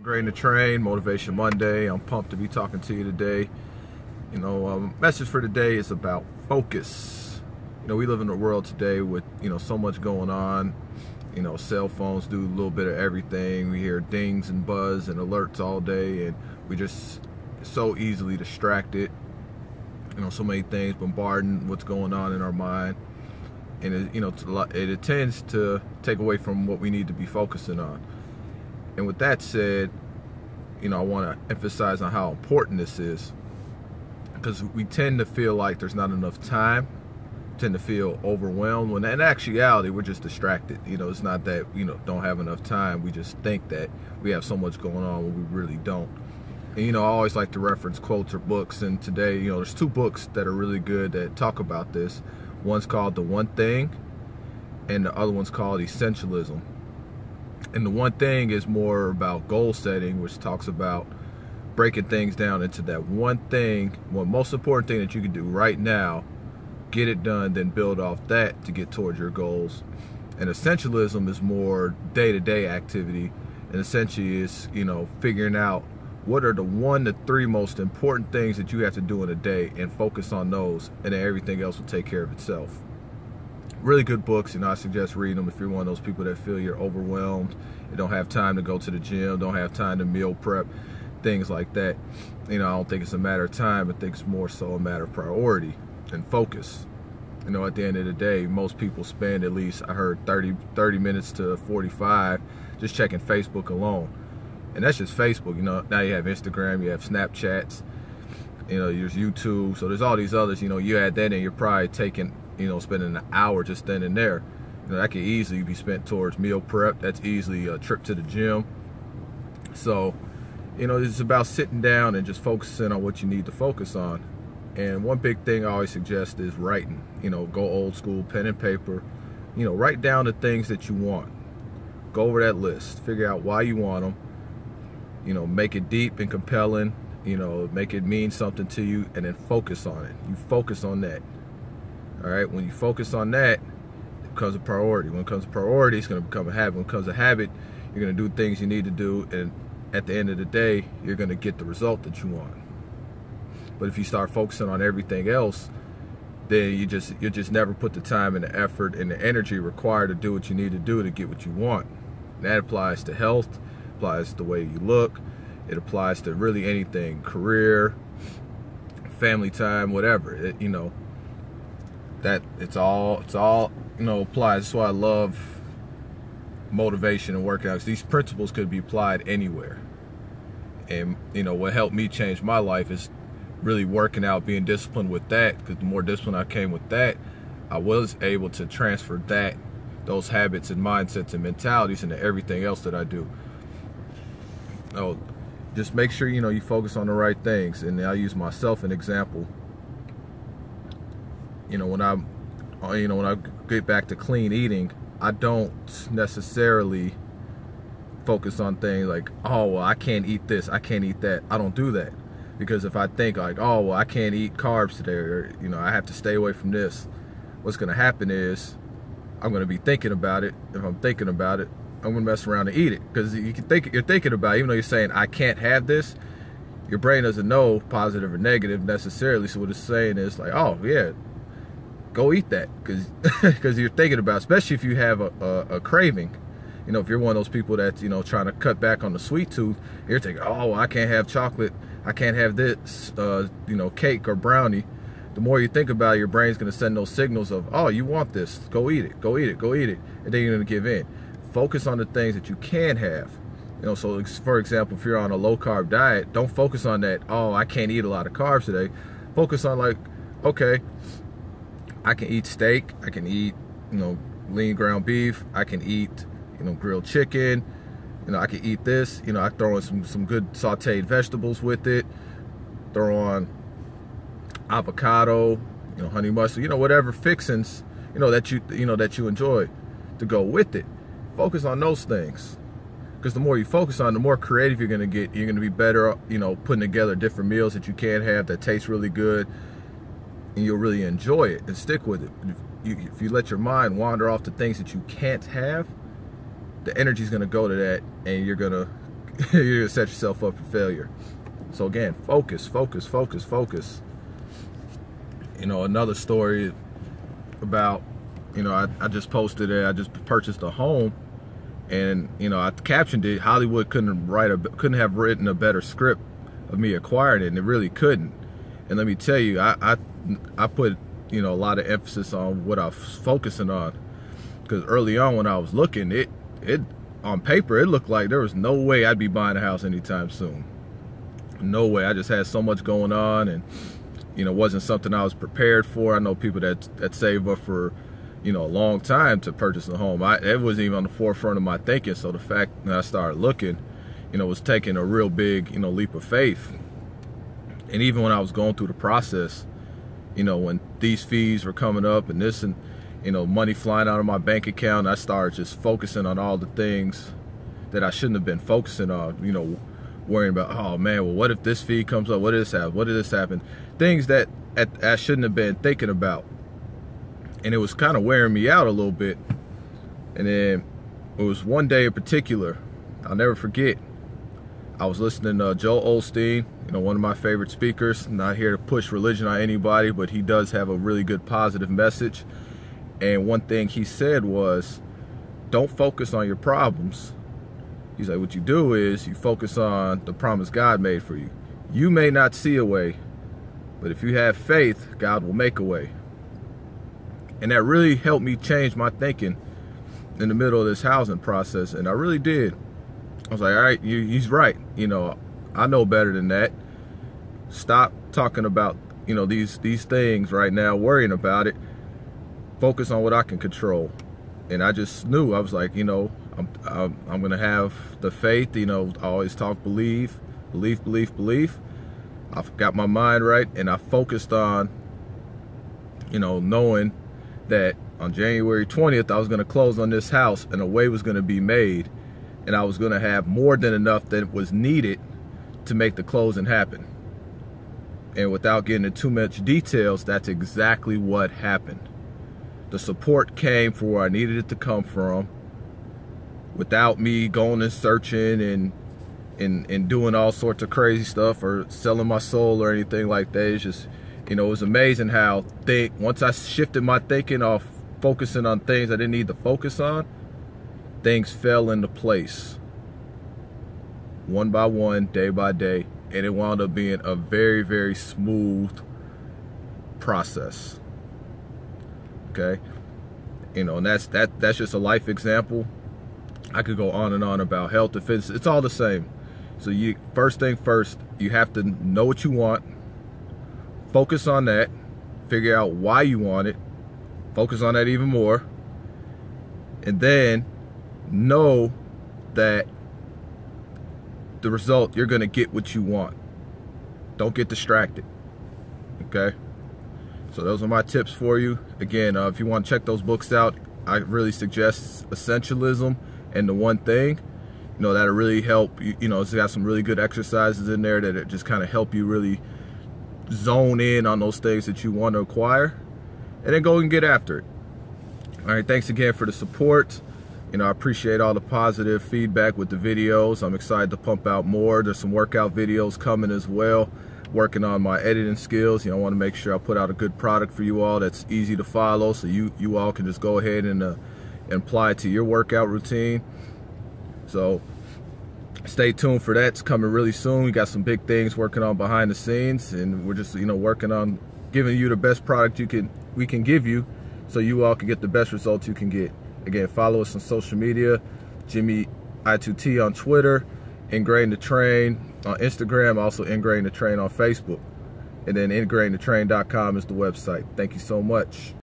Grading the Train, Motivation Monday. I'm pumped to be talking to you today. Message for today is about focus. We live in a world today with, so much going on. Cell phones do a little bit of everything. We hear dings and buzz and alerts all day, and we just so easily distracted. So many things bombarding what's going on in our mind. And it tends to take away from what we need to be focusing on. And with that said, I want to emphasize on how important this is, because we tend to feel like there's not enough time, tend to feel overwhelmed, when in actuality we're just distracted. It's not that we don't have enough time. We just think that we have so much going on when we really don't. And I always like to reference quotes or books, and today there's two books that are really good that talk about this. One's called The One Thing, and the other one's called Essentialism. And The One Thing is more about goal setting, which talks about breaking things down into that one thing, one most important thing that you can do right now, get it done, then build off that to get towards your goals. And Essentialism is more day-to-day activity, and essentially is, figuring out what are the 1 to 3 most important things that you have to do in a day, and focus on those, and then everything else will take care of itself. Really good books. I suggest reading them if you're one of those people that feel you're overwhelmed, you don't have time to go to the gym, don't have time to meal prep, things like that. I don't think it's a matter of time. I think it's more so a matter of priority and focus. At the end of the day, most people spend at least, I heard, 30 minutes to 45 just checking Facebook alone. And that's just Facebook. Now you have Instagram, you have Snapchats, there's YouTube, so there's all these others. You add that in, you're probably taking, spending an hour just then and there. That could easily be spent towards meal prep. That's easily a trip to the gym. So, it's about sitting down and just focusing on what you need to focus on. And one big thing I always suggest is writing. Go old school, pen and paper. Write down the things that you want. Go over that list. Figure out why you want them. Make it deep and compelling. Make it mean something to you, and then focus on it. You focus on that. All right, when you focus on that, it becomes a priority. When it becomes a priority, it's going to become a habit. When it becomes a habit, you're going to do things you need to do, and at the end of the day, you're going to get the result that you want. But if you start focusing on everything else, then you just never put the time and the effort and the energy required to do what you need to do to get what you want. And that applies to health, applies to the way you look, it applies to really anything, career, family time, whatever. That it's all applies. That's why I love motivation and working out, because these principles could be applied anywhere. And what helped me change my life is really working out, being disciplined with that, because the more disciplined I came with that, I was able to transfer those habits and mindsets and mentalities into everything else that I do. Just make sure you focus on the right things. And I'll use myself an example. When I get back to clean eating, I don't necessarily focus on things like, oh well, I can't eat this, I can't eat that. I don't do that, because if I think like, oh well, I can't eat carbs today, or I have to stay away from this, what's going to happen is I'm going to be thinking about it. If I'm thinking about it, I'm going to mess around and eat it, because you're thinking about it, even though you're saying I can't have this, your brain doesn't know positive or negative necessarily. So what it's saying is like, oh yeah, go eat that, because you're thinking about it, especially if you have a craving. If you're one of those people that's trying to cut back on the sweet tooth, you're thinking, oh, I can't have chocolate, I can't have this cake or brownie. The more you think about it, your brain's going to send those signals of, oh, you want this, go eat it, go eat it, go eat it, and then you're going to give in. Focus on the things that you can have. So for example, if you're on a low carb diet, don't focus on that, oh, I can't eat a lot of carbs today. Focus on like, okay, I can eat steak, I can eat lean ground beef, I can eat grilled chicken, I can eat this, I throw in some good sauteed vegetables with it, throw on avocado, honey mustard, whatever fixings that you enjoy to go with it. Focus on those things, because the more you focus on, the more creative you're going to get. You're going to be better putting together different meals that you can have that taste really good, and you'll really enjoy it and stick with it. If you let your mind wander off to things that you can't have, the energy is going to go to that, and you're going to you're gonna set yourself up for failure. So again, focus, focus, focus, focus. You know, another story about, you know, I just posted it. I just purchased a home, and you know, I captioned it. Hollywood couldn't have written a better script of me acquiring it, and it really couldn't. And let me tell you, I put, you know, a lot of emphasis on what I was focusing on, because early on when I was looking, it on paper it looked like there was no way I'd be buying a house anytime soon. No way. I just had so much going on, and you know, wasn't something I was prepared for. I know people that save up for, you know, a long time to purchase a home. It wasn't even on the forefront of my thinking. So the fact that I started looking, you know, was taking a real big, you know, leap of faith. And even when I was going through the process, you know, when these fees were coming up and this, and you know, money flying out of my bank account, I started just focusing on all the things that I shouldn't have been focusing on. You know, worrying about, oh man, well, what if this fee comes up? What did this happen? What did this happen? Things that I shouldn't have been thinking about. And it was kind of wearing me out a little bit. And then it was one day in particular, I'll never forget. I was listening to Joel Osteen, you know, one of my favorite speakers. I'm not here to push religion on anybody, but he does have a really good positive message. And one thing he said was, don't focus on your problems. He's like, what you do is you focus on the promise God made for you. You may not see a way, but if you have faith, God will make a way. And that really helped me change my thinking in the middle of this housing process. And I really did. I was like, all right, he's right. You know, I know better than that. Stop talking about, you know, these things right now, worrying about it. Focus on what I can control. And I just knew, I was like, you know, I'm gonna have the faith. You know, I always talk believe. I've got my mind right, and I focused on, you know, knowing that on January 20th I was gonna close on this house, and a way was gonna be made, and I was gonna have more than enough that was needed to make the closing happen. And without getting into too much details, that's exactly what happened. The support came from where I needed it to come from, without me going and searching and doing all sorts of crazy stuff or selling my soul or anything like that. It's just, you know, it was amazing how once I shifted my thinking off focusing on things I didn't need to focus on, things fell into place one by one, day by day, and it wound up being a very, very smooth process. Okay, you know, and that's just a life example. I could go on and on about health and fitness. It's all the same. So first thing first, you have to know what you want, focus on that, figure out why you want it, focus on that even more, and then know that the result, you're gonna get what you want. Don't get distracted. Okay, so those are my tips for you. Again, if you want to check those books out, I really suggest Essentialism and The One Thing. You know, that'll really help. You know, it's got some really good exercises in there that just kind of help you really zone in on those things that you want to acquire, and then go and get after it. All right, thanks again for the support. You know, I appreciate all the positive feedback with the videos. I'm excited to pump out more. There's some workout videos coming as well. Working on my editing skills. You know, I want to make sure I put out a good product for you all that's easy to follow, so you all can just go ahead and apply it to your workout routine. So stay tuned for that. It's coming really soon. We got some big things working on behind the scenes, and we're just, you know, working on giving you the best product we can give you, so you all can get the best results you can get. Again, follow us on social media, Jimmy I2T on Twitter, Ingrain the Train on Instagram, also Ingrain the Train on Facebook, and then ingrainthetrain.com is the website. Thank you so much.